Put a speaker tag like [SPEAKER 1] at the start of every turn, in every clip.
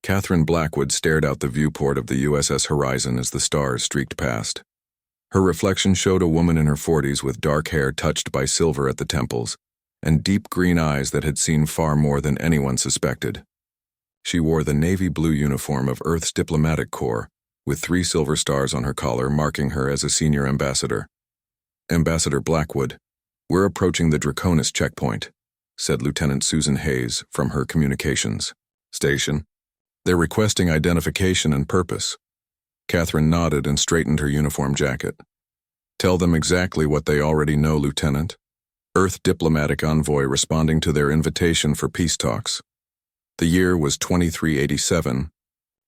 [SPEAKER 1] Catherine Blackwood stared out the viewport of the USS Horizon as the stars streaked past. Her reflection showed a woman in her 40s with dark hair touched by silver at the temples, and deep green eyes that had seen far more than anyone suspected. She wore the navy blue uniform of Earth's diplomatic corps, with 3 silver stars on her collar marking her as a senior ambassador. "Ambassador Blackwood, we're approaching the Draconis checkpoint," said Lieutenant Susan Hayes from her communications station. "They're requesting identification and purpose." Catherine nodded and straightened her uniform jacket. "Tell them exactly what they already know, Lieutenant. Earth diplomatic envoy responding to their invitation for peace talks. The year was 2387,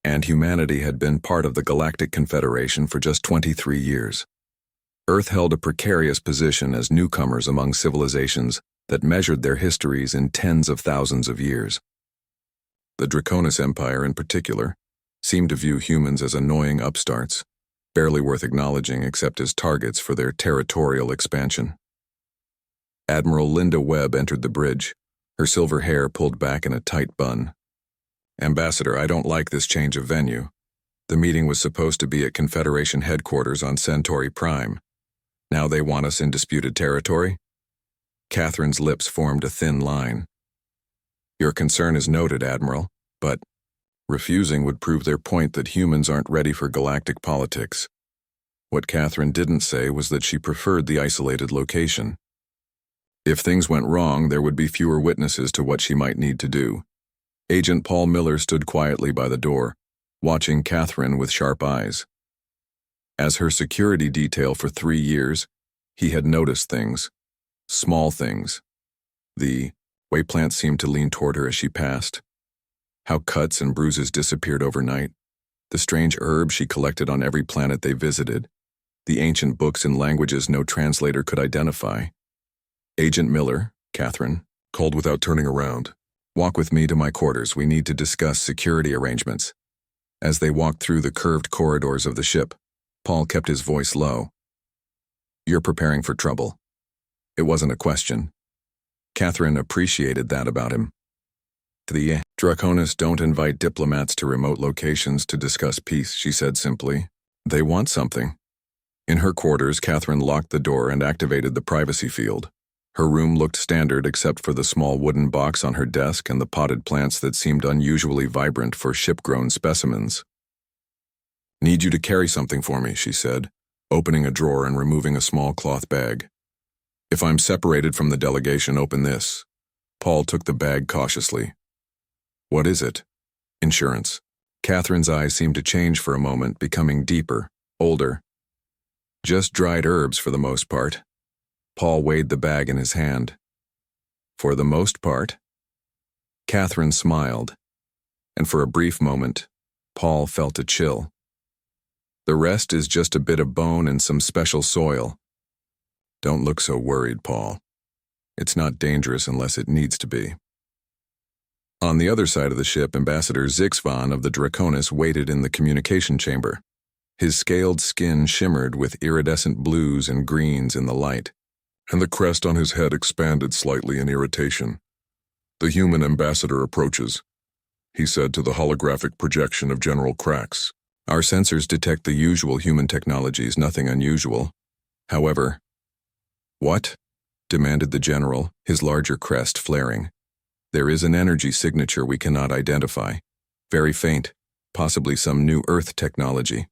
[SPEAKER 1] and humanity had been part of the Galactic Confederation for just 23 years. Earth held a precarious position as newcomers among civilizations that measured their histories in tens of thousands of years. The Draconis Empire, in particular, seemed to view humans as annoying upstarts, barely worth acknowledging except as targets for their territorial expansion. Admiral Linda Webb entered the bridge, her silver hair pulled back in a tight bun. "Ambassador, I don't like this change of venue. The meeting was supposed to be at Confederation headquarters on Centauri Prime. Now they want us in disputed territory?" Catherine's lips formed a thin line. "Your concern is noted, Admiral, but refusing would prove their point that humans aren't ready for galactic politics." What Catherine didn't say was that she preferred the isolated location. If things went wrong, there would be fewer witnesses to what she might need to do. Agent Paul Miller stood quietly by the door, watching Catherine with sharp eyes. As her security detail for 3 years, he had noticed things. Small things. The way plants seemed to lean toward her as she passed. How cuts and bruises disappeared overnight. The strange herbs she collected on every planet they visited. The ancient books in languages no translator could identify. "Agent Miller," Catherine called without turning around. "Walk with me to my quarters. We need to discuss security arrangements." As they walked through the curved corridors of the ship, Paul kept his voice low. "You're preparing for trouble." It wasn't a question. Catherine appreciated that about him. "The Draconis don't invite diplomats to remote locations to discuss peace," she said simply. "They want something." In her quarters, Catherine locked the door and activated the privacy field. Her room looked standard except for the small wooden box on her desk and the potted plants that seemed unusually vibrant for ship-grown specimens. "Need you to carry something for me," she said, opening a drawer and removing a small cloth bag. "If I'm separated from the delegation, open this." Paul took the bag cautiously. "What is it?" "Insurance." Catherine's eyes seemed to change for a moment, becoming deeper, older. "Just dried herbs for the most part." Paul weighed the bag in his hand. "For the most part?" Catherine smiled, and for a brief moment, Paul felt a chill. "The rest is just a bit of bone and some special soil." "Don't look so worried, Paul. It's not dangerous unless it needs to be." On the other side of the ship, Ambassador Zixvan of the Draconis waited in the communication chamber. His scaled skin shimmered with iridescent blues and greens in the light, and the crest on his head expanded slightly in irritation. "The human ambassador approaches," he said to the holographic projection of General Krax. "Our sensors detect the usual human technologies, nothing unusual. However—" "What?" demanded the general, his larger crest flaring. "There is an energy signature we cannot identify. Very faint, possibly some new Earth technology."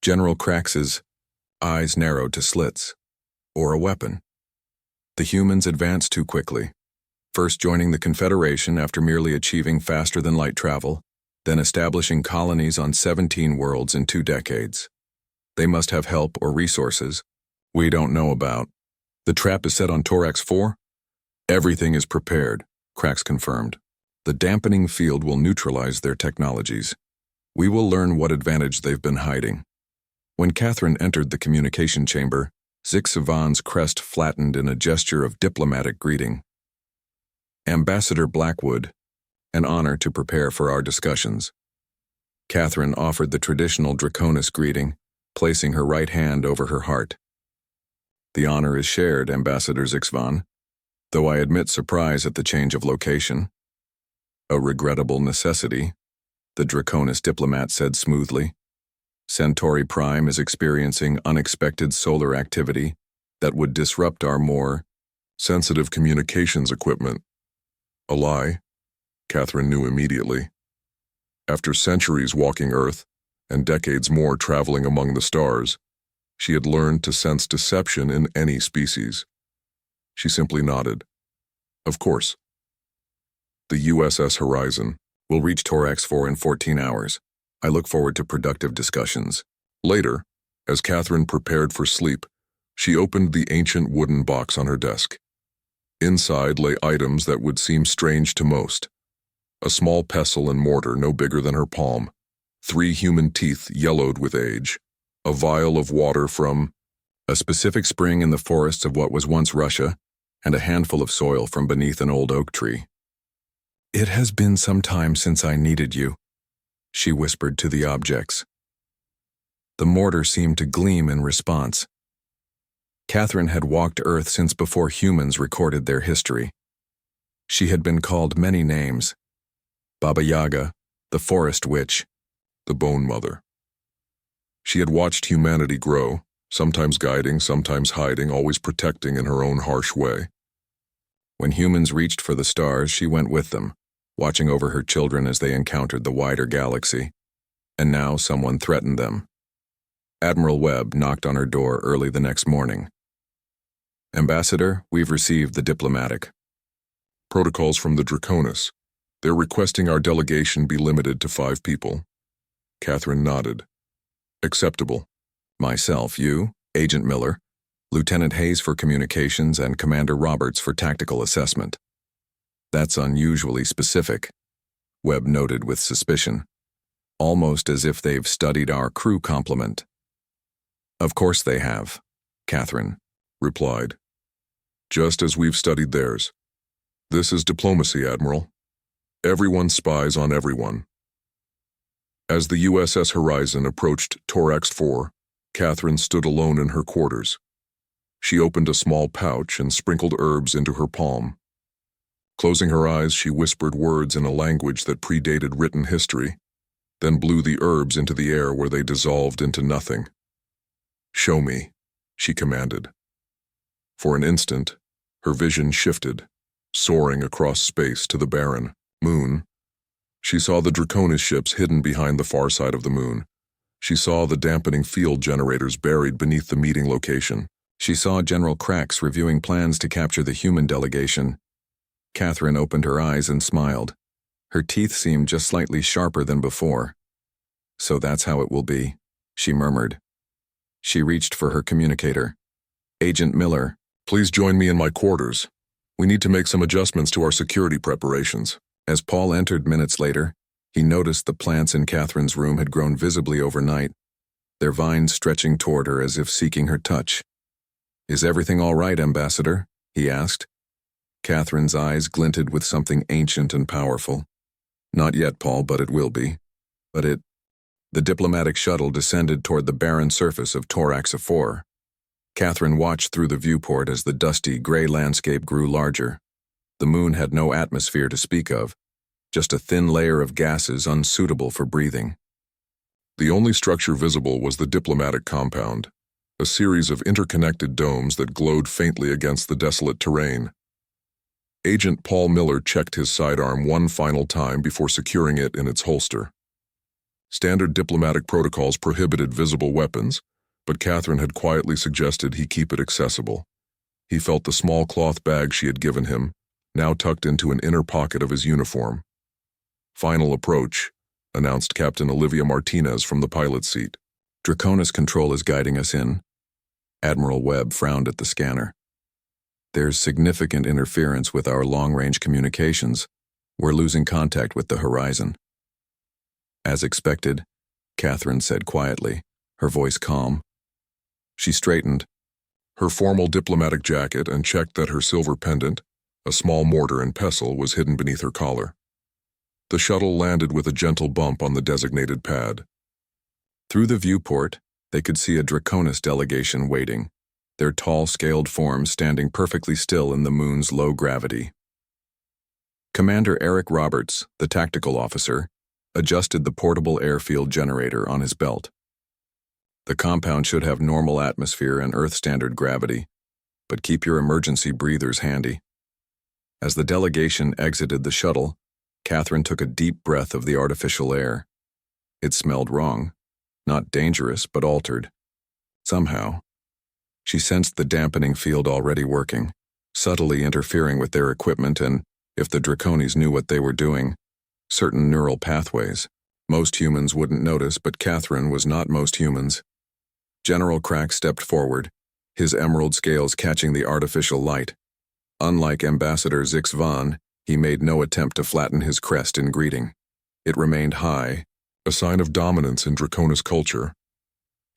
[SPEAKER 1] General Krax's eyes narrowed to slits. Or a weapon. The humans advanced too quickly, first joining the Confederation after merely achieving faster-than-light travel, then establishing colonies on 17 worlds in 2 decades. They must have help or resources we don't know about. "The trap is set on Thorax 4? "Everything is prepared," Krax confirmed. "The dampening field will neutralize their technologies. We will learn what advantage they've been hiding." When Catherine entered the communication chamber, Zixvan's crest flattened in a gesture of diplomatic greeting. "Ambassador Blackwood, an honor to prepare for our discussions." Catherine offered the traditional Draconis greeting, placing her right hand over her heart. "The honor is shared, Ambassador Zixvan, though I admit surprise at the change of location. A regrettable necessity." the Draconis diplomat said smoothly. Centauri Prime is experiencing unexpected solar activity that would disrupt our more sensitive communications equipment. A lie, Catherine knew immediately. After centuries walking Earth and decades more traveling among the stars, she had learned to sense deception in any species. She simply nodded. Of course. The USS Horizon will reach Torax 4 in 14 hours. I look forward to productive discussions. Later, as Catherine prepared for sleep, she opened the ancient wooden box on her desk. Inside lay items that would seem strange to most. A small pestle and mortar no bigger than her palm, 3 human teeth yellowed with age, a vial of water from a specific spring in the forests of what was once Russia, and a handful of soil from beneath an old oak tree. "It has been some time since I needed you," she whispered to the objects. The mortar seemed to gleam in response. Catherine had walked Earth since before humans recorded their history. She had been called many names: Baba Yaga, the Forest Witch, the Bone Mother. She had watched humanity grow, sometimes guiding, sometimes hiding, always protecting in her own harsh way. When humans reached for the stars, she went with them, watching over her children as they encountered the wider galaxy. And now someone threatened them. Admiral Webb knocked on her door early the next morning. "Ambassador, we've received the diplomatic protocols from the Draconis. They're requesting our delegation be limited to 5 people. Catherine nodded. "Acceptable. Myself, you, Agent Miller, Lieutenant Hayes for communications, and Commander Roberts for tactical assessment." "That's unusually specific," Webb noted with suspicion, "almost as if they've studied our crew complement." "Of course they have," Catherine replied. "Just as we've studied theirs. This is diplomacy, Admiral. Everyone spies on everyone." As the USS Horizon approached Torax 4, Catherine stood alone in her quarters. She opened a small pouch and sprinkled herbs into her palm. Closing her eyes, she whispered words in a language that predated written history, then blew the herbs into the air where they dissolved into nothing. "Show me," she commanded. For an instant, her vision shifted, soaring across space to the barren moon. She saw the Draconis ships hidden behind the far side of the moon. She saw the dampening field generators buried beneath the meeting location. She saw General Krax reviewing plans to capture the human delegation. Catherine opened her eyes and smiled. Her teeth seemed just slightly sharper than before. "So that's how it will be," she murmured. She reached for her communicator. "Agent Miller, please join me in my quarters. We need to make some adjustments to our security preparations." As Paul entered minutes later, he noticed the plants in Catherine's room had grown visibly overnight, their vines stretching toward her as if seeking her touch. "Is everything all right, Ambassador?" he asked. Catherine's eyes glinted with something ancient and powerful. "Not yet, Paul, but it will be." The diplomatic shuttle descended toward the barren surface of Torax 4. Catherine watched through the viewport as the dusty, gray landscape grew larger. The moon had no atmosphere to speak of, just a thin layer of gases unsuitable for breathing. The only structure visible was the diplomatic compound, a series of interconnected domes that glowed faintly against the desolate terrain. Agent Paul Miller checked his sidearm one final time before securing it in its holster. Standard diplomatic protocols prohibited visible weapons, but Catherine had quietly suggested he keep it accessible. He felt the small cloth bag she had given him, now tucked into an inner pocket of his uniform. "Final approach," announced Captain Olivia Martinez from the pilot's seat. "Draconis Control is guiding us in." Admiral Webb frowned at the scanner. "There's significant interference with our long-range communications. We're losing contact with the Horizon." "As expected," Catherine said quietly, her voice calm. She straightened her formal diplomatic jacket and checked that her silver pendant, a small mortar and pestle, was hidden beneath her collar. The shuttle landed with a gentle bump on the designated pad. Through the viewport, they could see a Draconis delegation waiting, their tall, scaled forms standing perfectly still in the moon's low gravity. Commander Eric Roberts, the tactical officer, adjusted the portable airfield generator on his belt. The compound should have normal atmosphere and Earth-standard gravity, but keep your emergency breathers handy. As the delegation exited the shuttle, Catherine took a deep breath of the artificial air. It smelled wrong, not dangerous, but altered. Somehow, she sensed the dampening field already working, subtly interfering with their equipment and, if the Draconis knew what they were doing, certain neural pathways. Most humans wouldn't notice, but Catherine was not most humans. General Crack stepped forward, his emerald scales catching the artificial light. Unlike Ambassador Zix Van, he made no attempt to flatten his crest in greeting. It remained high, a sign of dominance in Draconis culture.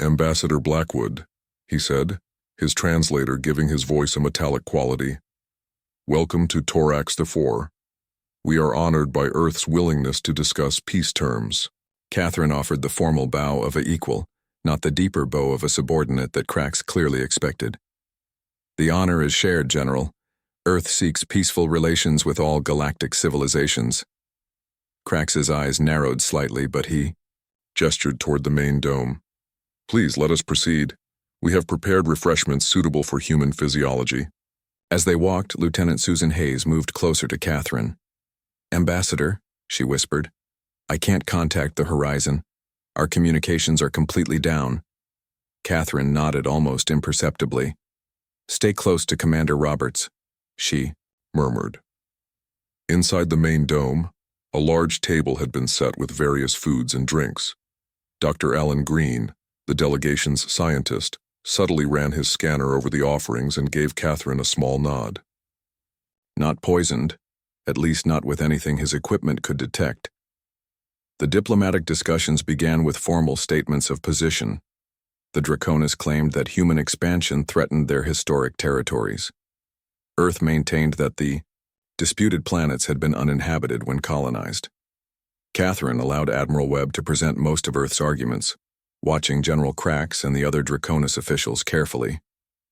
[SPEAKER 1] "Ambassador Blackwood," he said, his translator giving his voice a metallic quality. "Welcome to Torax IV. We are honored by Earth's willingness to discuss peace terms." Catherine offered the formal bow of an equal, not the deeper bow of a subordinate that Crax clearly expected. "The honor is shared, General. Earth seeks peaceful relations with all galactic civilizations." Crax's eyes narrowed slightly, but he gestured toward the main dome. "Please let us proceed. We have prepared refreshments suitable for human physiology." As they walked, Lieutenant Susan Hayes moved closer to Catherine. "Ambassador," she whispered, "I can't contact the horizon. Our communications are completely down." Catherine nodded almost imperceptibly. "Stay close to Commander Roberts," she murmured. Inside the main dome, a large table had been set with various foods and drinks. Dr. Alan Green, the delegation's scientist, subtly ran his scanner over the offerings and gave Catherine a small nod. Not poisoned, at least not with anything his equipment could detect. The diplomatic discussions began with formal statements of position. The Draconis claimed that human expansion threatened their historic territories. Earth maintained that the disputed planets had been uninhabited when colonized. Catherine allowed Admiral Webb to present most of Earth's arguments, watching General Crax and the other Draconis officials carefully.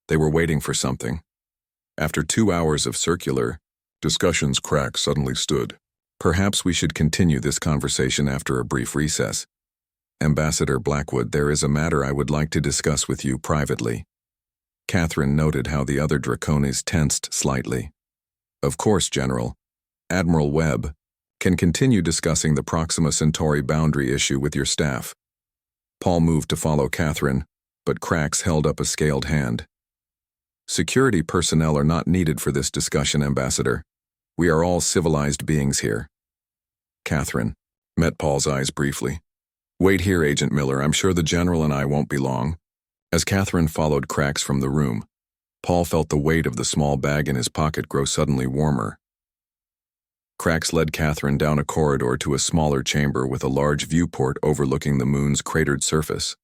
[SPEAKER 1] They were waiting for something. After 2 hours of circular discussions, Crax suddenly stood. "Perhaps we should continue this conversation after a brief recess. Ambassador Blackwood, there is a matter I would like to discuss with you privately." Catherine noted how the other Draconis tensed slightly. "Of course, General. Admiral Webb can continue discussing the Proxima Centauri boundary issue with your staff." Paul moved to follow Catherine, but Crax held up a scaled hand. "Security personnel are not needed for this discussion, Ambassador. We are all civilized beings here." Catherine met Paul's eyes briefly. "Wait here, Agent Miller. I'm sure the General and I won't be long." As Catherine followed Crax from the room, Paul felt the weight of the small bag in his pocket grow suddenly warmer. Crax led Catherine down a corridor to a smaller chamber with a large viewport overlooking the moon's cratered surface.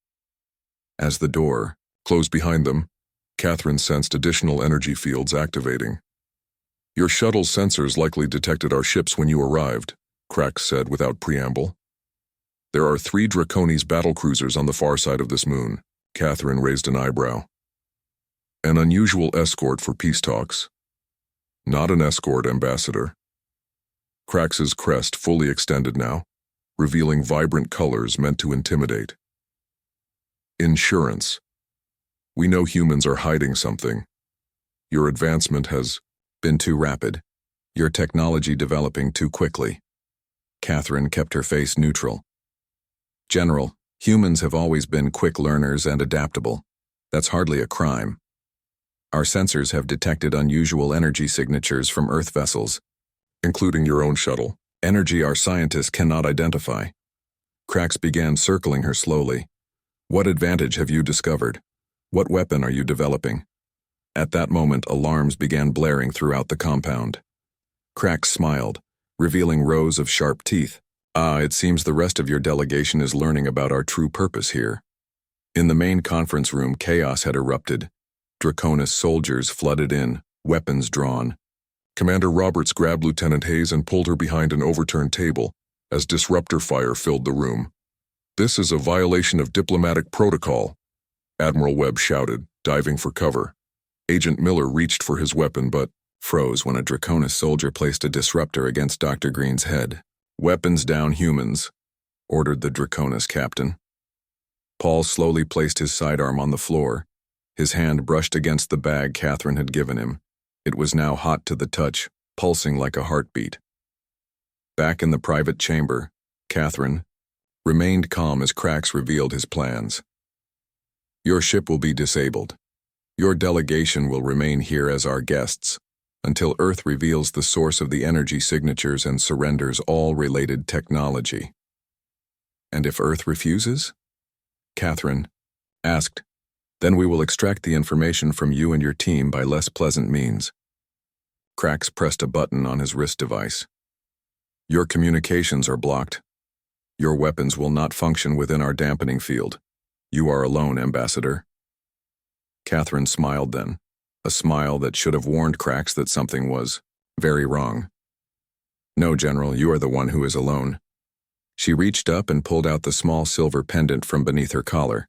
[SPEAKER 1] As the door closed behind them, Catherine sensed additional energy fields activating. "Your shuttle's sensors likely detected our ships when you arrived," Crax said without preamble. "There are 3 Draconis battlecruisers on the far side of this moon." Catherine raised an eyebrow. "An unusual escort for peace talks." "Not an escort, Ambassador." Crax's crest fully extended now, revealing vibrant colors meant to intimidate. "Insurance. We know humans are hiding something. Your advancement has been too rapid. Your technology developing too quickly." Catherine kept her face neutral. "General, humans have always been quick learners and adaptable. That's hardly a crime. Our sensors have detected unusual energy signatures from Earth vessels, including your own shuttle. Energy our scientists cannot identify." Crax began circling her slowly. "What advantage have you discovered? What weapon are you developing?" At that moment, alarms began blaring throughout the compound. Crax smiled, revealing rows of sharp teeth. It seems the rest of your delegation is learning about our true purpose here." In the main conference room, chaos had erupted. Draconis soldiers flooded in, weapons drawn. Commander Roberts grabbed Lieutenant Hayes and pulled her behind an overturned table as disruptor fire filled the room. "This is a violation of diplomatic protocol," Admiral Webb shouted, diving for cover. Agent Miller reached for his weapon but froze when a Draconis soldier placed a disruptor against Dr. Green's head. "Weapons down, humans," ordered the Draconis captain. Paul slowly placed his sidearm on the floor. His hand brushed against the bag Catherine had given him. It was now hot to the touch, pulsing like a heartbeat. Back in the private chamber, Catherine remained calm as Krax revealed his plans. Your ship will be disabled. Your delegation will remain here as our guests until Earth reveals the source of the energy signatures and surrenders all related technology. And if Earth refuses? Catherine asked. Then we will extract the information from you and your team by less pleasant means. Krax pressed a button on his wrist device. Your communications are blocked. Your weapons will not function within our dampening field. You are alone, Ambassador. Catherine smiled then, a smile that should have warned Krax that something was very wrong. No, General, you are the one who is alone. She reached up and pulled out the small silver pendant from beneath her collar.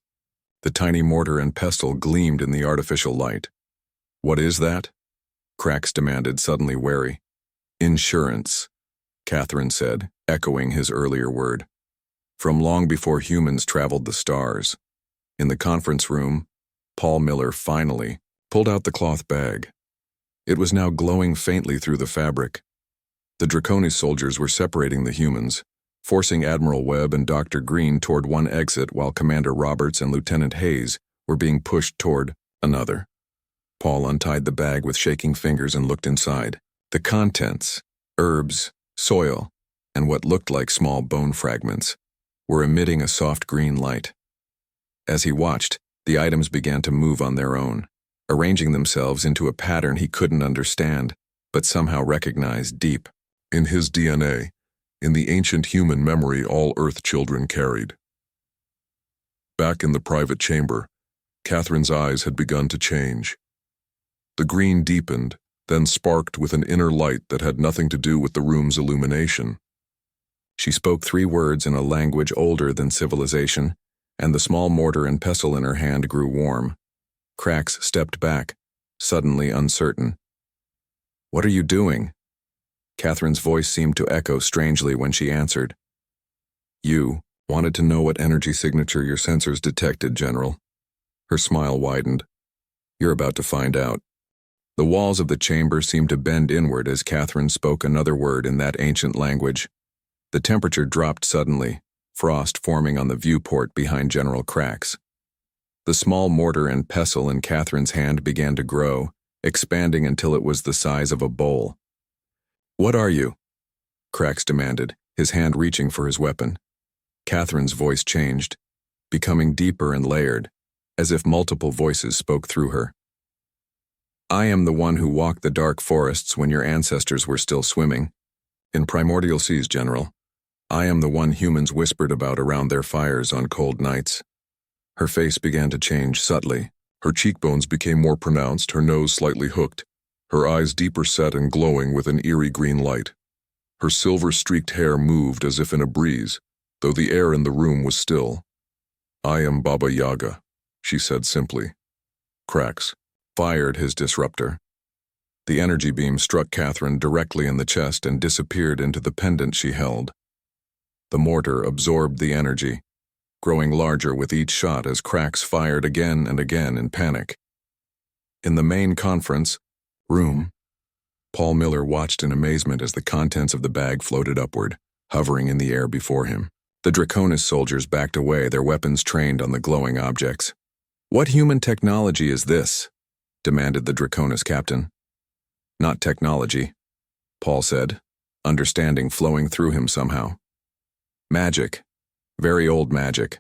[SPEAKER 1] The tiny mortar and pestle gleamed in the artificial light. What is that? Krax demanded, suddenly wary. Insurance, Catherine said, echoing his earlier word. From long before humans traveled the stars. In the conference room, Paul Miller finally pulled out the cloth bag. It was now glowing faintly through the fabric. The Draconis soldiers were separating the humans, forcing Admiral Webb and Dr. Green toward one exit while Commander Roberts and Lieutenant Hayes were being pushed toward another. Paul untied the bag with shaking fingers and looked inside. The contents, herbs, soil, and what looked like small bone fragments, were emitting a soft green light. As he watched, the items began to move on their own, arranging themselves into a pattern he couldn't understand, but somehow recognized deep in his DNA, in the ancient human memory all Earth children carried. Back in the private chamber, Catherine's eyes had begun to change. The green deepened, then sparked with an inner light that had nothing to do with the room's illumination. She spoke 3 words in a language older than civilization, and the small mortar and pestle in her hand grew warm. Krax stepped back, suddenly uncertain. What are you doing? Catherine's voice seemed to echo strangely when she answered. You wanted to know what energy signature your sensors detected, General. Her smile widened. You're about to find out. The walls of the chamber seemed to bend inward as Catherine spoke another word in that ancient language. The temperature dropped suddenly, frost forming on the viewport behind General Krax. The small mortar and pestle in Catherine's hand began to grow, expanding until it was the size of a bowl. What are you? Krax demanded, his hand reaching for his weapon. Catherine's voice changed, becoming deeper and layered, as if multiple voices spoke through her. I am the one who walked the dark forests when your ancestors were still swimming. In primordial seas, General. I am the one humans whispered about around their fires on cold nights. Her face began to change subtly. Her cheekbones became more pronounced, her nose slightly hooked, her eyes deeper set and glowing with an eerie green light. Her silver-streaked hair moved as if in a breeze, though the air in the room was still. I am Baba Yaga, she said simply. Krax fired his disruptor. The energy beam struck Catherine directly in the chest and disappeared into the pendant she held. The mortar absorbed the energy, growing larger with each shot as Krax fired again and again in panic. In the main conference room, Paul Miller watched in amazement as the contents of the bag floated upward, hovering in the air before him. The Draconis soldiers backed away, their weapons trained on the glowing objects. What human technology is this? Demanded the Draconis captain. Not technology, Paul said, understanding flowing through him somehow. Magic. Very old magic.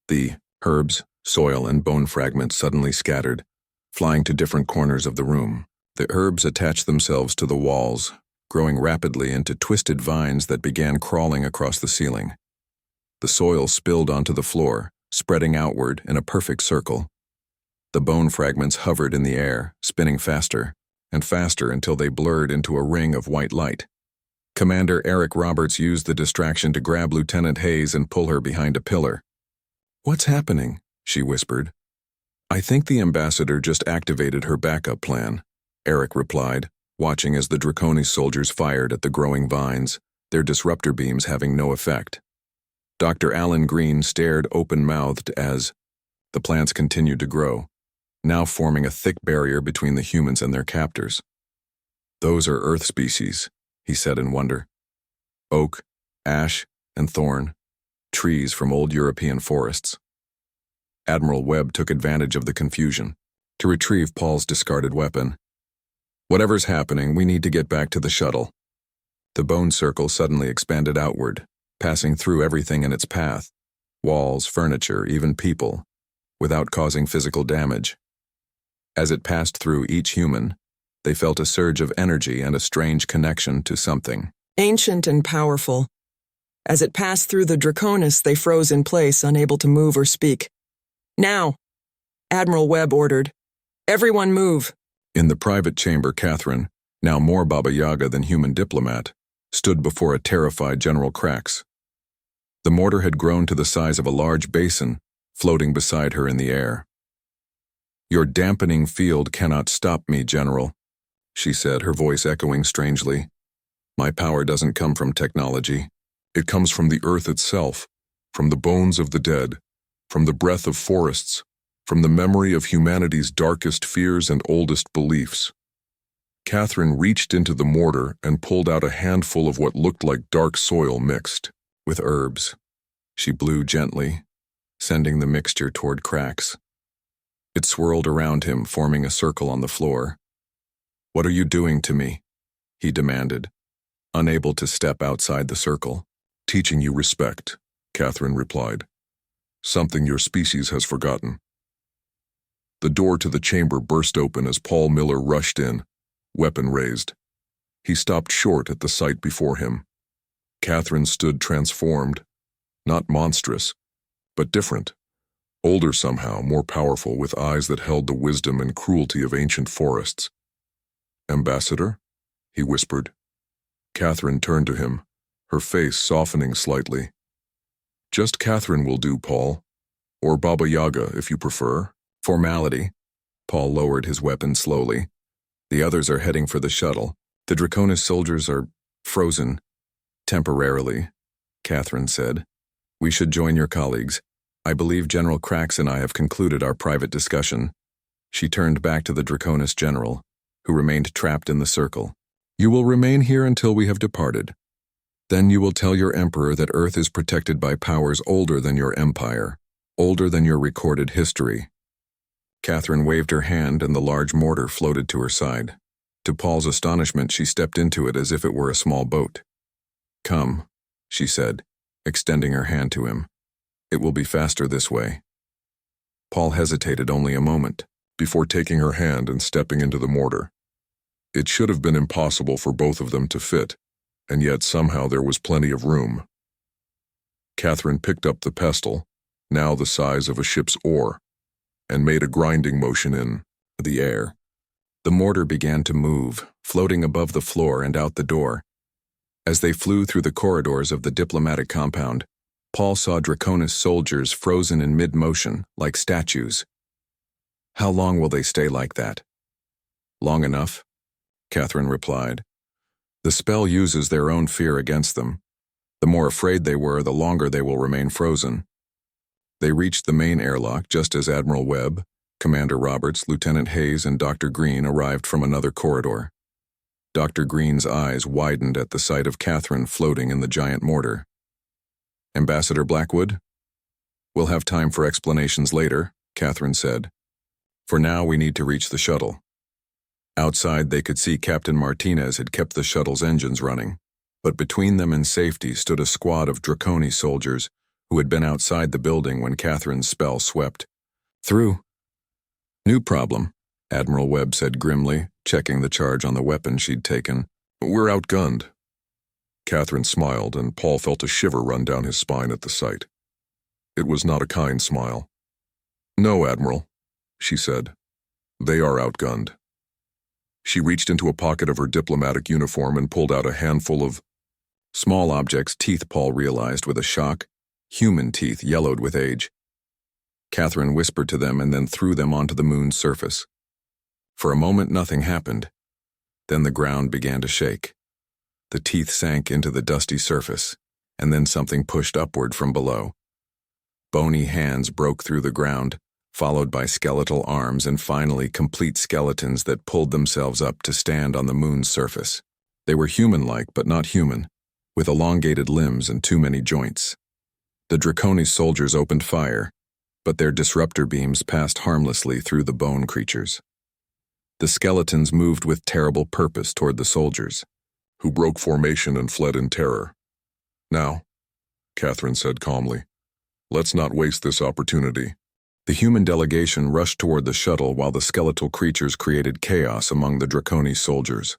[SPEAKER 1] The herbs, soil, and bone fragments suddenly scattered, flying to different corners of the room. The herbs attached themselves to the walls, growing rapidly into twisted vines that began crawling across the ceiling. The soil spilled onto the floor, spreading outward in a perfect circle. The bone fragments hovered in the air, spinning faster and faster until they blurred into a ring of white light. Commander Eric Roberts used the distraction to grab Lieutenant Hayes and pull her behind a pillar. What's happening? She whispered. I think the ambassador just activated her backup plan, Eric replied, watching as the Draconis soldiers fired at the growing vines, their disruptor beams having no effect. Dr. Alan Green stared open-mouthed as the plants continued to grow, now forming a thick barrier between the humans and their captors. "Those are Earth species," he said in wonder. "Oak, ash, and thorn, trees from old European forests." Admiral Webb took advantage of the confusion to retrieve Paul's discarded weapon. "Whatever's happening, we need to get back to the shuttle." The bone circle suddenly expanded outward, passing through everything in its path, walls, furniture, even people, without causing physical damage. As it passed through each human, they felt a surge of energy and a strange connection to something
[SPEAKER 2] ancient and powerful. As it passed through the Draconis, they froze in place, unable to move or speak. "Now," Admiral Webb ordered. "Everyone move."
[SPEAKER 1] In the private chamber, Catherine, now more Baba Yaga than human diplomat, stood before a terrified General Krax. The mortar had grown to the size of a large basin, floating beside her in the air. "Your dampening field cannot stop me, General," she said, her voice echoing strangely. "My power doesn't come from technology. It comes from the earth itself, from the bones of the dead, from the breath of forests, from the memory of humanity's darkest fears and oldest beliefs." Catherine reached into the mortar and pulled out a handful of what looked like dark soil mixed with herbs. She blew gently, sending the mixture toward Krax. It swirled around him, forming a circle on the floor. "What are you doing to me?" he demanded, unable to step outside the circle. "Teaching you respect," Catherine replied. "Something your species has forgotten." The door to the chamber burst open as Paul Miller rushed in, weapon raised. He stopped short at the sight before him. Catherine stood transformed, not monstrous, but different. Older somehow, more powerful, with eyes that held the wisdom and cruelty of ancient forests. "Ambassador?" he whispered. Catherine turned to him, her face softening slightly. "Just Catherine will do, Paul. Or Baba Yaga, if you prefer." "Formality." Paul lowered his weapon slowly. "The others are heading for the shuttle. The Draconis soldiers are frozen. Temporarily," Catherine said. "We should join your colleagues. I believe General Krax and I have concluded our private discussion." She turned back to the Draconis general, who remained trapped in the circle. "You will remain here until we have departed. Then you will tell your emperor that Earth is protected by powers older than your empire, older than your recorded history." Catherine waved her hand and the large mortar floated to her side. To Paul's astonishment, she stepped into it as if it were a small boat. "Come," she said, extending her hand to him. "It will be faster this way." Paul hesitated only a moment, before taking her hand and stepping into the mortar. It should have been impossible for both of them to fit, and yet somehow there was plenty of room. Catherine picked up the pestle, now the size of a ship's oar, and made a grinding motion in the air. The mortar began to move, floating above the floor and out the door. As they flew through the corridors of the diplomatic compound, Paul saw Draconis soldiers frozen in mid-motion, like statues. "How long will they stay like that?" "Long enough," Catherine replied. "The spell uses their own fear against them. The more afraid they were, the longer they will remain frozen." They reached the main airlock just as Admiral Webb, Commander Roberts, Lieutenant Hayes, and Dr. Green arrived from another corridor. Dr. Green's eyes widened at the sight of Catherine floating in the giant mortar. "Ambassador Blackwood?" "We'll have time for explanations later," Catherine said. "For now, we need to reach the shuttle." Outside, they could see Captain Martinez had kept the shuttle's engines running, but between them and safety stood a squad of Draconi soldiers who had been outside the building when Catherine's spell swept through. "New problem," Admiral Webb said grimly, checking the charge on the weapon she'd taken. "We're outgunned." Catherine smiled, and Paul felt a shiver run down his spine at the sight. It was not a kind smile. "No, Admiral," she said. "They are outgunned." She reached into a pocket of her diplomatic uniform and pulled out a handful of small objects. Teeth, Paul realized with a shock. Human teeth, yellowed with age. Catherine whispered to them and then threw them onto the moon's surface. For a moment, nothing happened. Then the ground began to shake. The teeth sank into the dusty surface, and then something pushed upward from below. Bony hands broke through the ground, followed by skeletal arms and finally complete skeletons that pulled themselves up to stand on the moon's surface. They were human-like but not human, with elongated limbs and too many joints. The Draconis soldiers opened fire, but their disruptor beams passed harmlessly through the bone creatures. The skeletons moved with terrible purpose toward the soldiers, who broke formation and fled in terror. "Now," Catherine said calmly, "let's not waste this opportunity." The human delegation rushed toward the shuttle while the skeletal creatures created chaos among the Draconis soldiers.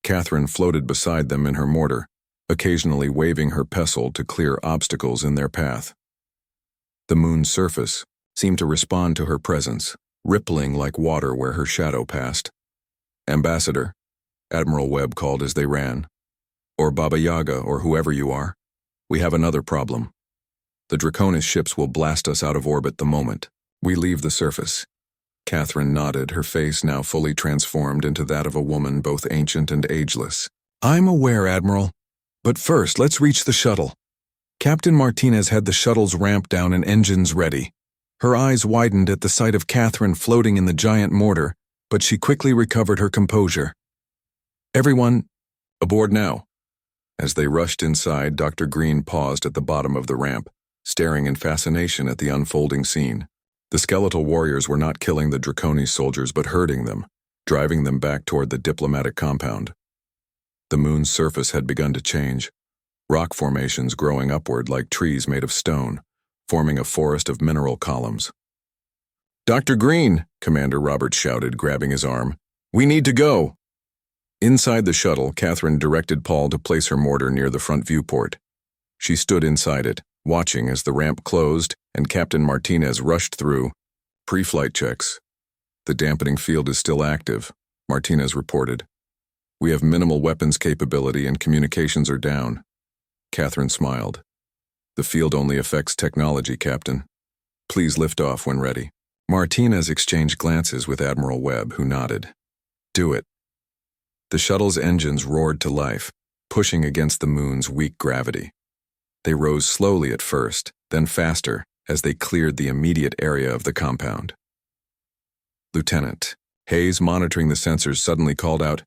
[SPEAKER 1] Catherine floated beside them in her mortar, occasionally waving her pestle to clear obstacles in their path. The moon's surface seemed to respond to her presence, rippling like water where her shadow passed. "Ambassador," Admiral Webb called as they ran, "or Baba Yaga, or whoever you are, we have another problem. The Draconis ships will blast us out of orbit the moment we leave the surface." Catherine nodded, her face now fully transformed into that of a woman both ancient and ageless. "I'm aware, Admiral. But first, let's reach the shuttle." Captain Martinez had the shuttle's ramp down and engines ready. Her eyes widened at the sight of Catherine floating in the giant mortar, but she quickly recovered her composure. "Everyone, aboard now." As they rushed inside, Dr. Green paused at the bottom of the ramp, staring in fascination at the unfolding scene. The skeletal warriors were not killing the Draconis soldiers but herding them, driving them back toward the diplomatic compound. The moon's surface had begun to change, rock formations growing upward like trees made of stone, forming a forest of mineral columns. "Dr. Green," Commander Roberts shouted, grabbing his arm, "we need to go." Inside the shuttle, Catherine directed Paul to place her mortar near the front viewport. She stood inside it, watching as the ramp closed and Captain Martinez rushed through. "Pre-flight checks. The dampening field is still active," Martinez reported. "We have minimal weapons capability and communications are down." Catherine smiled. "The field only affects technology, Captain. Please lift off when ready." Martinez exchanged glances with Admiral Webb, who nodded. "Do it." The shuttle's engines roared to life, pushing against the moon's weak gravity. They rose slowly at first, then faster, as they cleared the immediate area of the compound. Lieutenant Hayes, monitoring the sensors, suddenly called out,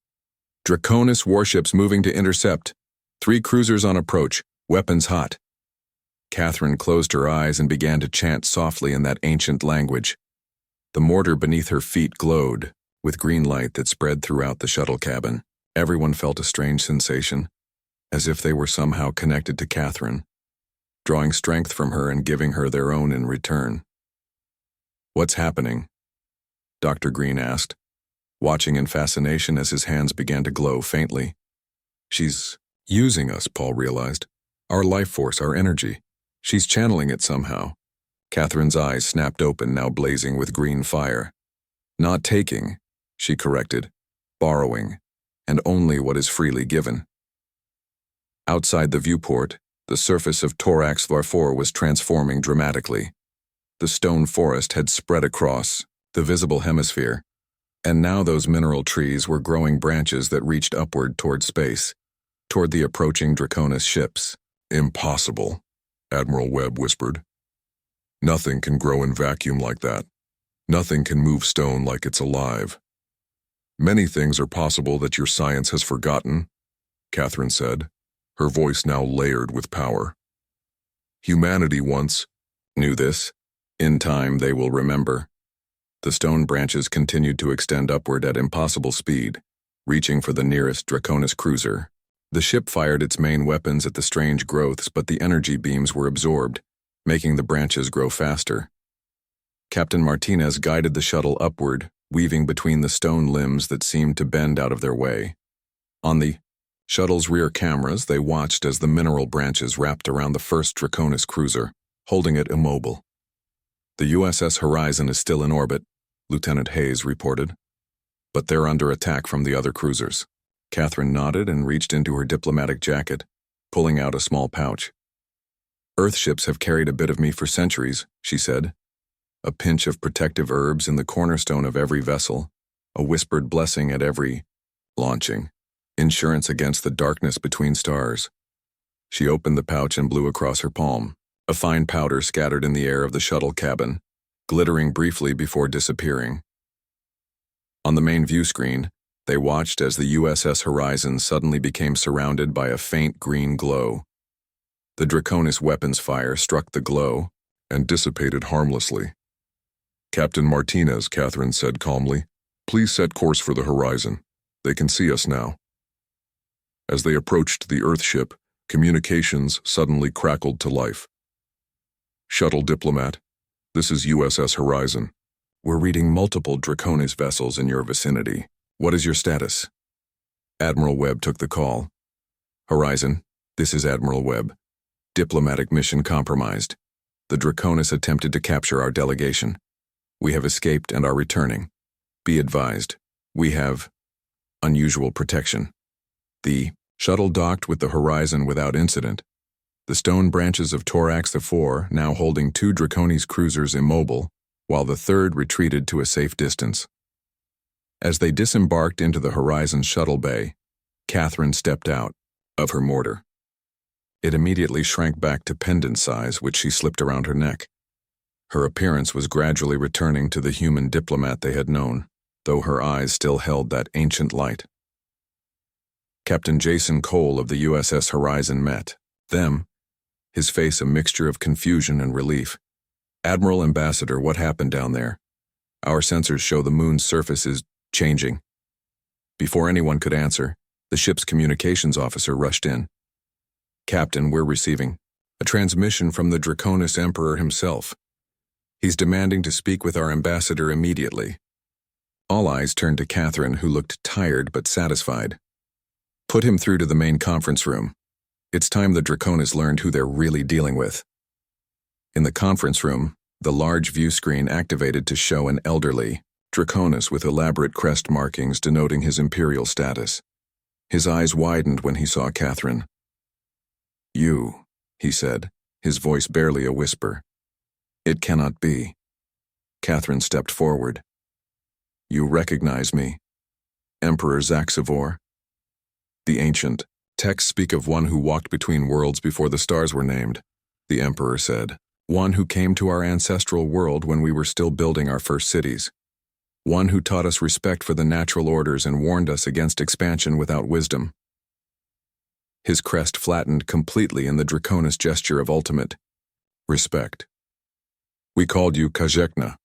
[SPEAKER 1] "Draconis warships moving to intercept. 3 cruisers on approach, weapons hot." Catherine closed her eyes and began to chant softly in that ancient language. The mortar beneath her feet glowed, with green light that spread throughout the shuttle cabin. Everyone felt a strange sensation, as if they were somehow connected to Catherine, drawing strength from her and giving her their own in return. "What's happening?" Dr. Green asked, watching in fascination as his hands began to glow faintly. "She's using us," Paul realized. "Our life force, our energy. She's channeling it somehow." Catherine's eyes snapped open, now blazing with green fire. "Not taking," she corrected, "borrowing, and only what is freely given." Outside the viewport, the surface of Torax Varfor was transforming dramatically. The stone forest had spread across the visible hemisphere, and now those mineral trees were growing branches that reached upward toward space, toward the approaching Draconis ships. "Impossible," Admiral Webb whispered. "Nothing can grow in vacuum like that. Nothing can move stone like it's alive." "Many things are possible that your science has forgotten," Catherine said, her voice now layered with power. "Humanity once knew this. In time they will remember." The stone branches continued to extend upward at impossible speed, reaching for the nearest Draconis cruiser. The ship fired its main weapons at the strange growths, but the energy beams were absorbed, making the branches grow faster. Captain Martinez guided the shuttle upward, weaving between the stone limbs that seemed to bend out of their way. On the shuttle's rear cameras, they watched as the mineral branches wrapped around the first Draconis cruiser, holding it immobile. "The USS Horizon is still in orbit," Lieutenant Hayes reported, "but they're under attack from the other cruisers." Catherine nodded and reached into her diplomatic jacket, pulling out a small pouch. "Earthships have carried a bit of me for centuries," she said. "A pinch of protective herbs in the cornerstone of every vessel, a whispered blessing at every launching, insurance against the darkness between stars." She opened the pouch and blew across her palm. A fine powder scattered in the air of the shuttle cabin, glittering briefly before disappearing. On the main view screen, they watched as the USS Horizon suddenly became surrounded by a faint green glow. The Draconis weapons fire struck the glow and dissipated harmlessly. "Captain Martinez," Catherine said calmly, "please set course for the Horizon. They can see us now." As they approached the Earthship, communications suddenly crackled to life. "Shuttle Diplomat, this is USS Horizon. We're reading multiple Draconis vessels in your vicinity. What is your status?" Admiral Webb took the call. "Horizon, this is Admiral Webb. Diplomatic mission compromised. The Draconis attempted to capture our delegation. We have escaped and are returning. Be advised, we have unusual protection." The shuttle docked with the Horizon without incident. The stone branches of Torax IV now holding 2 Draconis cruisers immobile, while the third retreated to a safe distance. As they disembarked into the Horizon shuttle bay, Catherine stepped out of her mortar. It immediately shrank back to pendant size, which she slipped around her neck. Her appearance was gradually returning to the human diplomat they had known, though her eyes still held that ancient light. Captain Jason Cole of the USS Horizon met them, his face a mixture of confusion and relief. "Admiral Ambassador, what happened down there? Our sensors show the moon's surface is changing." Before anyone could answer, the ship's communications officer rushed in. "Captain, we're receiving a transmission from the Draconis Emperor himself. He's demanding to speak with our ambassador immediately." All eyes turned to Catherine, who looked tired but satisfied. "Put him through to the main conference room. It's time the Draconis learned who they're really dealing with." In the conference room, the large view screen activated to show an elderly Draconis with elaborate crest markings denoting his imperial status. His eyes widened when he saw Catherine. "You," he said, his voice barely a whisper. "It cannot be." Catherine stepped forward. "You recognize me, Emperor Zaxivor?" The ancient texts speak of one who walked between worlds before the stars were named, the Emperor said. "One who came to our ancestral world when we were still building our first cities. One who taught us respect for the natural orders and warned us against expansion without wisdom." His crest flattened completely in the Draconis gesture of ultimate respect. "We called you Kajekna,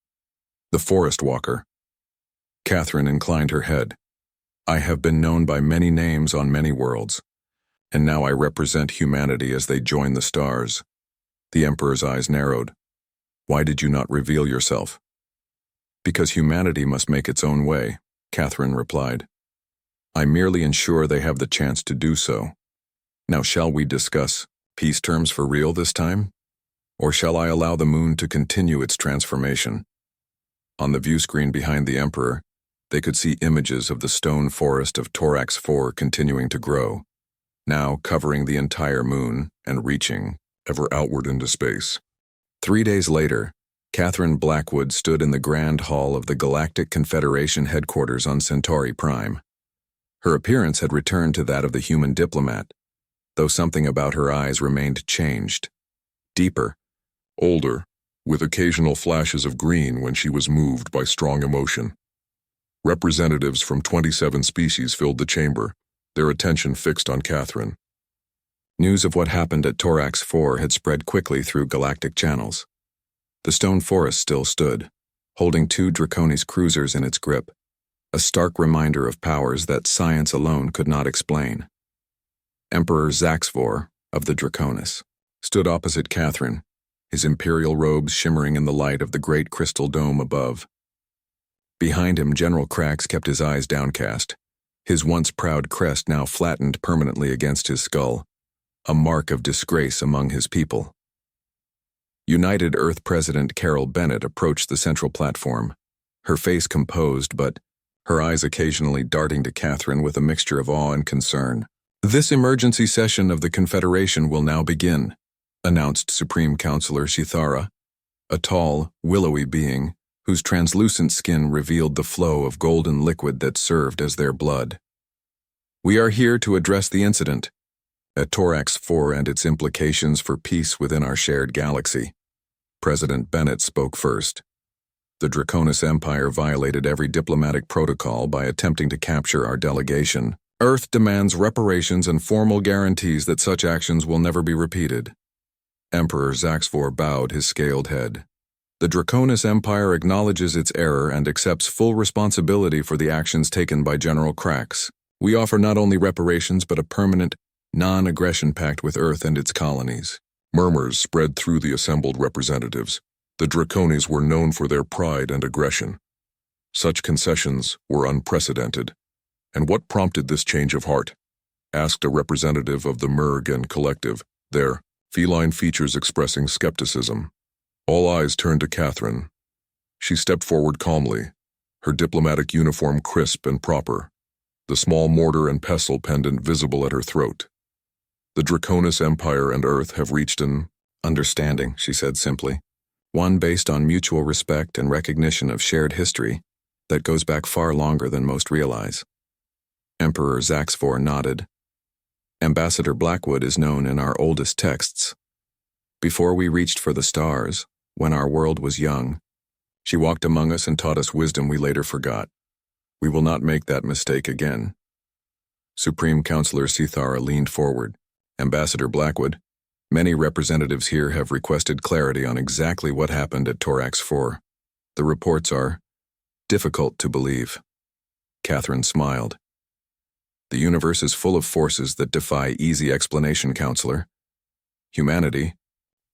[SPEAKER 1] the Forest Walker." Catherine inclined her head. "I have been known by many names on many worlds, and now I represent humanity as they join the stars." The Emperor's eyes narrowed. "Why did you not reveal yourself?" "Because humanity must make its own way," Catherine replied. "I merely ensure they have the chance to do so. Now shall we discuss peace terms for real this time? Or shall I allow the moon to continue its transformation?" On the view screen behind the Emperor, they could see images of the stone forest of Torax IV continuing to grow, now covering the entire moon and reaching ever outward into space. 3 days later, Catherine Blackwood stood in the grand hall of the Galactic Confederation headquarters on Centauri Prime. Her appearance had returned to that of the human diplomat, though something about her eyes remained changed. Deeper, older, with occasional flashes of green when she was moved by strong emotion. Representatives from 27 species filled the chamber, their attention fixed on Catherine. News of what happened at Torax IV had spread quickly through galactic channels. The stone forest still stood, holding 2 Draconis cruisers in its grip, a stark reminder of powers that science alone could not explain. Emperor Zaxivor, of the Draconis, stood opposite Catherine, his imperial robes shimmering in the light of the great crystal dome above. Behind him, General Krax kept his eyes downcast, his once proud crest now flattened permanently against his skull, a mark of disgrace among his people. United Earth President Carol Bennett approached the central platform, her face composed but her eyes occasionally darting to Catherine with a mixture of awe and concern. "This emergency session of the Confederation will now begin," announced Supreme Counselor Shithara, a tall, willowy being whose translucent skin revealed the flow of golden liquid that served as their blood. "We are here to address the incident. At Torax 4 and its implications for peace within our shared galaxy. President Bennett spoke first. The Draconis Empire violated every diplomatic protocol by attempting to capture our delegation. Earth demands reparations and formal guarantees that such actions will never be repeated. Emperor Zaxvor bowed his scaled head. The Draconis Empire acknowledges its error and accepts full responsibility for the actions taken by General Krax. We offer not only reparations but a permanent, non-aggression pact with Earth and its colonies.
[SPEAKER 3] Murmurs spread through the assembled representatives. The Draconis were known for their pride and aggression. Such concessions were unprecedented. And what prompted this change of heart? Asked a representative of the Mergen Collective, their feline features expressing skepticism. All eyes turned to Catherine. She stepped forward calmly, her diplomatic uniform crisp and proper, the small mortar and pestle pendant visible at her throat. The Draconis Empire and Earth have reached an
[SPEAKER 1] understanding, she said simply, one based on mutual respect and recognition of shared history that goes back far longer than most realize. Emperor Zaxvor nodded. Ambassador Blackwood is known in our oldest texts. Before we reached for the stars, when our world was young, she walked among us and taught us wisdom we later forgot. We will not make that mistake again. Supreme Counselor Sithara leaned forward. Ambassador Blackwood, many representatives here have requested clarity on exactly what happened at Torax 4. The reports are difficult to believe. Catherine smiled. The universe is full of forces that defy easy explanation, Counselor. Humanity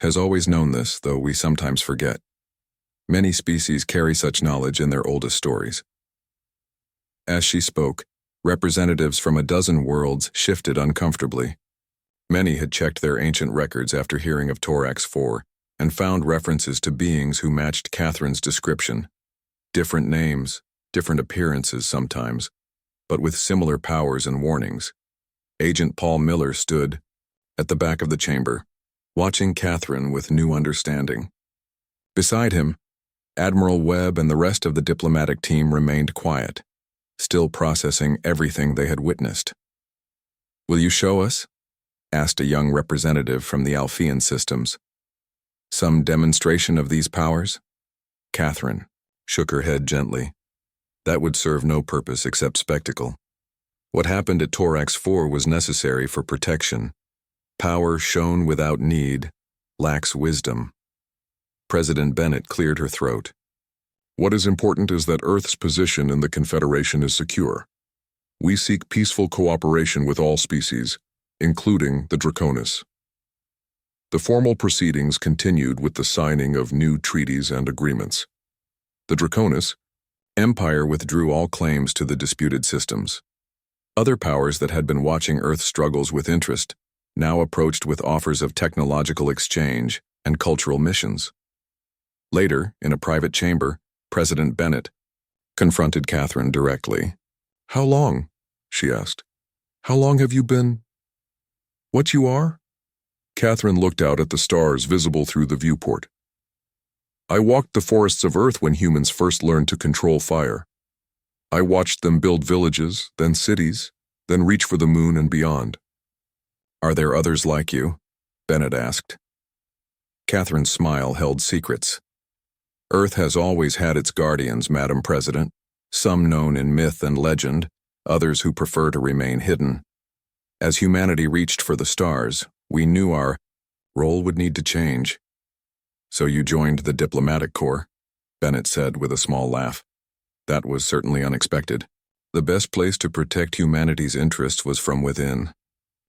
[SPEAKER 1] has always known this, though we sometimes forget. Many species carry such knowledge in their oldest stories. As she spoke, representatives from a dozen worlds shifted uncomfortably. Many had checked their ancient records after hearing of Torax 4 and found references to beings who matched Catherine's description. Different names, different appearances sometimes, but with similar powers and warnings. Agent Paul Miller stood at the back of the chamber, watching Catherine with new understanding. Beside him, Admiral Webb and the rest of the diplomatic team remained quiet, still processing everything they had witnessed. "Will you show us?" asked a young representative from the Alphean systems. "Some demonstration of these powers?" Catherine shook her head gently. That would serve no purpose except spectacle. What happened at Torax 4 was necessary for protection. Power shown without need lacks wisdom. President Bennett cleared her throat.
[SPEAKER 3] What is important is that Earth's position in the Confederation is secure. We seek peaceful cooperation with all species, including the Draconis. The formal proceedings continued with the signing of new treaties and agreements. The Draconis Empire withdrew all claims to the disputed systems. Other powers that had been watching Earth's struggles with interest now approached with offers of technological exchange and cultural missions. Later, in a private chamber, President Bennett confronted Catherine directly. "How long?" she asked. "How long have you been what you are?" Catherine looked out at the stars visible through the viewport. "I walked the forests of Earth when humans first learned to control fire. I watched them build villages, then cities, then reach for the moon and beyond."
[SPEAKER 1] "Are there others like you?" Bennett asked. Catherine's smile held secrets. "Earth has always had its guardians, Madam President, some known in myth and legend, others who prefer to remain hidden. As humanity reached for the stars, we knew our role would need to change." "So you joined the diplomatic corps," Bennett said with a small laugh. "That was certainly unexpected. The best place to protect humanity's interests was from within,"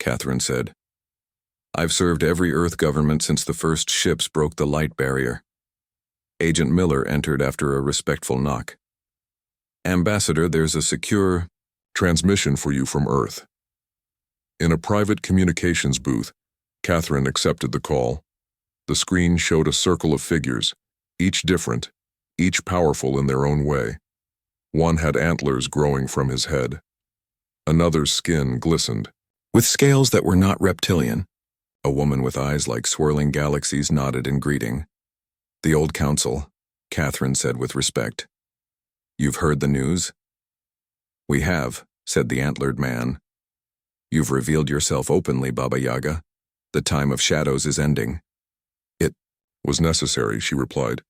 [SPEAKER 1] Catherine said. "I've served every Earth government since the first ships broke the light barrier." Agent Miller entered after a respectful knock. "Ambassador, there's a secure
[SPEAKER 3] transmission for you from Earth." In a private communications booth, Catherine accepted the call. The screen showed a circle of figures, each different, each powerful in their own way. One had antlers growing from his head. Another's skin glistened.
[SPEAKER 1] with scales that were not reptilian. A woman with eyes like swirling galaxies nodded in greeting. "The old council," Catherine said with respect. "You've heard the news?" "We have," said the antlered man. You've revealed yourself openly, Baba Yaga. The time of shadows is ending.
[SPEAKER 3] It was necessary, she replied.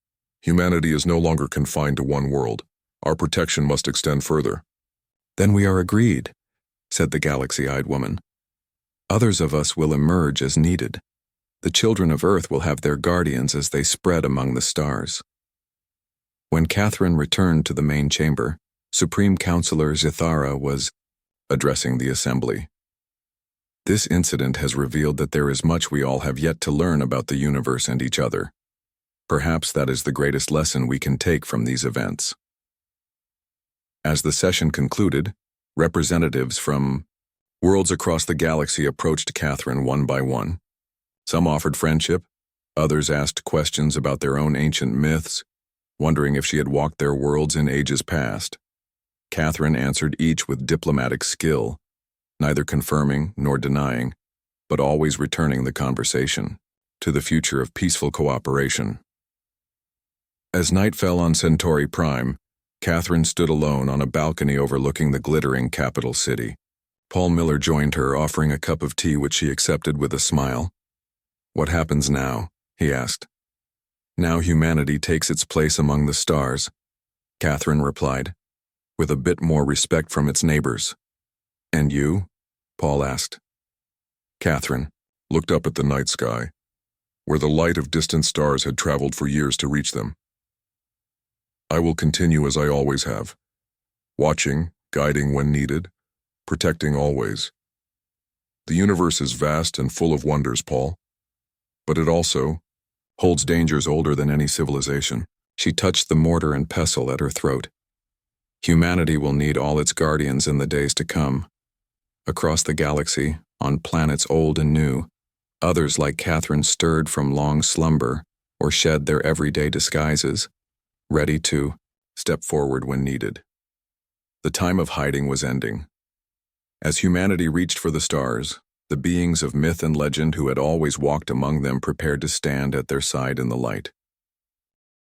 [SPEAKER 3] Humanity is no longer confined to one world. Our protection must extend further.
[SPEAKER 1] Then we are agreed, said the galaxy-eyed woman. Others of us will emerge as needed. The children of Earth will have their guardians as they spread among the stars. When Catherine returned to the main chamber, Supreme Counselor Zithara was addressing the assembly. This incident has revealed that there is much we all have yet to learn about the universe and each other. Perhaps that is the greatest lesson we can take from these events. As the session concluded, representatives from worlds across the galaxy approached Catherine one by one. Some offered friendship, others asked questions about their own ancient myths, wondering if she had walked their worlds in ages past. Catherine answered each with diplomatic skill, neither confirming nor denying, but always returning the conversation to the future of peaceful cooperation. As night fell on Centauri Prime, Catherine stood alone on a balcony overlooking the glittering capital city. Paul Miller joined her, offering a cup of tea which she accepted with a smile. "What happens now?" he asked. "Now humanity takes its place among the stars," Catherine replied, "with a bit more respect from its neighbors." "And you?" Paul asked.
[SPEAKER 3] Catherine looked up at the night sky, where the light of distant stars had traveled for years to reach them. "I will continue as I always have, watching, guiding when needed, protecting always. The universe is vast and full of wonders, Paul, but it also
[SPEAKER 1] holds dangers older than any civilization." She touched the mortar and pestle at her throat. "Humanity will need all its guardians in the days to come. Across the galaxy, on planets old and new, others like Catherine stirred from long slumber or shed their everyday disguises, ready to step forward when needed. The time of hiding was ending. As humanity reached for the stars, the beings of myth and legend who had always walked among them prepared to stand at their side in the light.